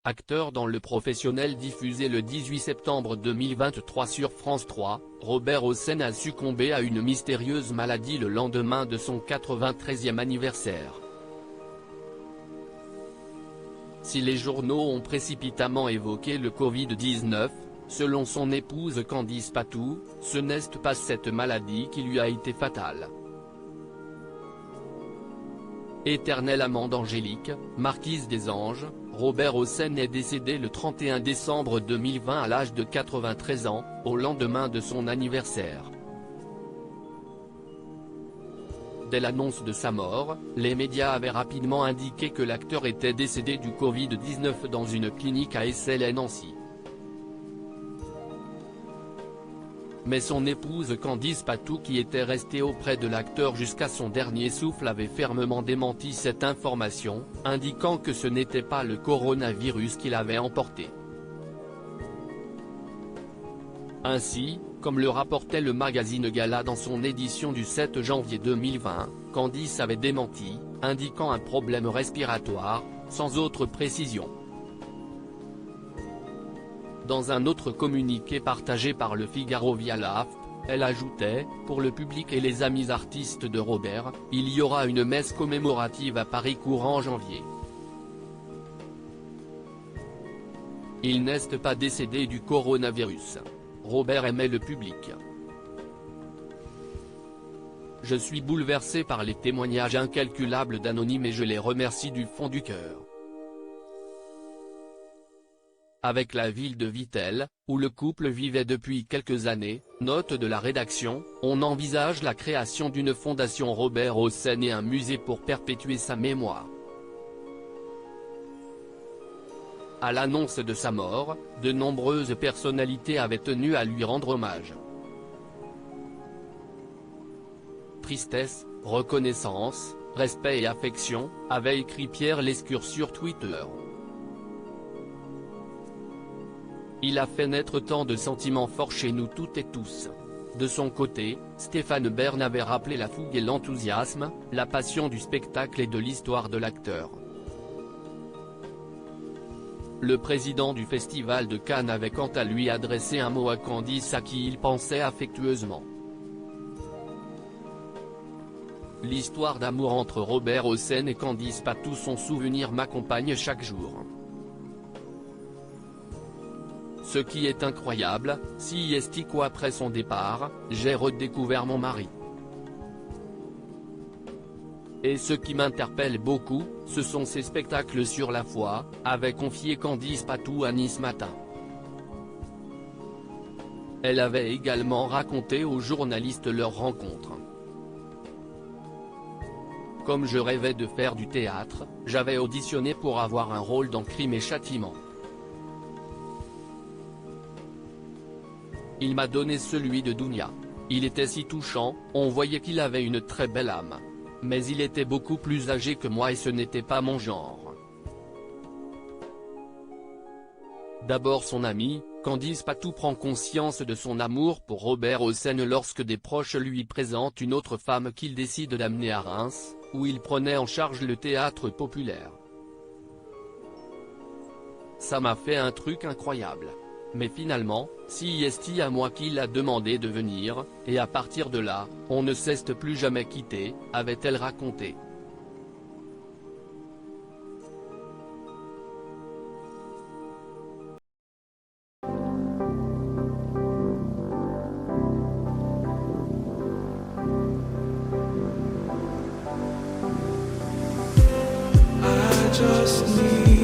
Acteur dans Le Professionnel diffusé le 18 septembre 2023 sur France 3, Robert Hossein a succombé à une mystérieuse maladie le lendemain de son 93e anniversaire. Si les journaux ont précipitamment évoqué le Covid-19, selon son épouse Candice Patou, ce n'est pas cette maladie qui lui a été fatale. Éternel amant d'Angélique, marquise des Anges, Robert Hossein est décédé le 31 décembre 2020 à l'âge de 93 ans, au lendemain de son anniversaire. Dès l'annonce de sa mort, les médias avaient rapidement indiqué que l'acteur était décédé du Covid-19 dans une clinique à Issel et Nancy. Mais son épouse Candice Patou, qui était restée auprès de l'acteur jusqu'à son dernier souffle, avait fermement démenti cette information, indiquant que ce n'était pas le coronavirus qui l'avait emporté. Ainsi, comme le rapportait le magazine Gala dans son édition du 7 janvier 2020, Candice avait démenti, indiquant un problème respiratoire, sans autre précision. Dans un autre communiqué partagé par Le Figaro via l'AFP, elle ajoutait « Pour le public et les amis artistes de Robert, il y aura une messe commémorative à Paris courant janvier. Il n'est pas décédé du coronavirus. Robert aimait le public. Je suis bouleversé par les témoignages incalculables d'anonymes et je les remercie du fond du cœur. » Avec la ville de Vittel, où le couple vivait depuis quelques années, note de la rédaction, on envisage la création d'une fondation Robert Hossein et un musée pour perpétuer sa mémoire. À l'annonce de sa mort, de nombreuses personnalités avaient tenu à lui rendre hommage. Tristesse, reconnaissance, respect et affection, avait écrit Pierre Lescure sur Twitter. Il a fait naître tant de sentiments forts chez nous toutes et tous. De son côté, Stéphane Bern avait rappelé la fougue et l'enthousiasme, la passion du spectacle et de l'histoire de l'acteur. Le président du Festival de Cannes avait quant à lui adressé un mot à Candice à qui il pensait affectueusement. L'histoire d'amour entre Robert Hossein et Candice Patou, son souvenir m'accompagne chaque jour. Ce qui est incroyable, si après son départ, j'ai redécouvert mon mari. Et ce qui m'interpelle beaucoup, ce sont ces spectacles sur la foi, avait confié Candice Patou à Nice Matin. Elle avait également raconté aux journalistes leur rencontre. Comme je rêvais de faire du théâtre, j'avais auditionné pour avoir un rôle dans Crime et Châtiment. Il m'a donné celui de Dounia. Il était si touchant, on voyait qu'il avait une très belle âme. Mais il était beaucoup plus âgé que moi et ce n'était pas mon genre. D'abord son ami, Candice Patou prend conscience de son amour pour Robert Hossein lorsque des proches lui présentent une autre femme qu'il décide d'amener à Reims, où il prenait en charge le théâtre populaire. Ça m'a fait un truc incroyable. Mais finalement, c'est à moi qu'il a demandé de venir, et à partir de là, on ne s'est plus jamais quitté, avait-elle raconté. I just need